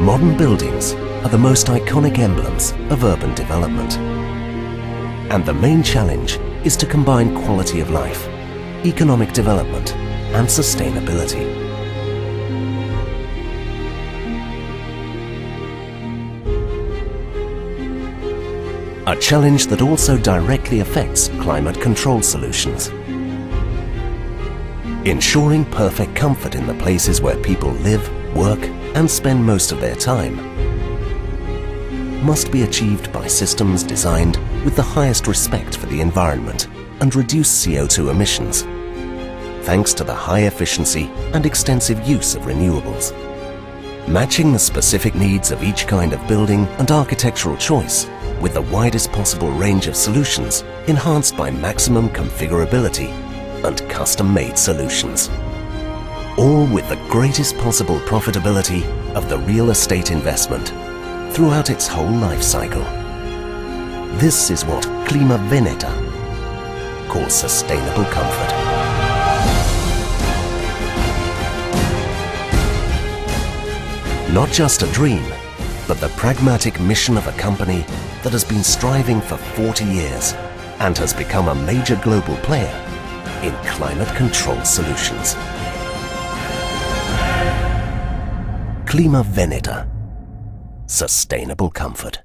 Modern buildings are the most iconic emblems of urban development. And the main challenge is to combine quality of life, economic development, and sustainability. A challenge that also directly affects climate control solutions. Ensuring perfect comfort in the places where people live, work, and spend most of their time must be achieved by systems designed with the highest respect for the environment and reduce CO2 emissions, thanks to the high efficiency and extensive use of renewables. Matching the specific needs of each kind of building and architectural choice with the widest possible range of solutions enhanced by maximum configurability and custom-made solutions. All with the greatest possible profitability of the real estate investment throughout its whole life cycle. This is what Climaveneta calls sustainable comfort. Not just a dream, but the pragmatic mission of a company that has been striving for 40 years and has become a major global player in climate control solutions. Climaveneta. Sustainable comfort.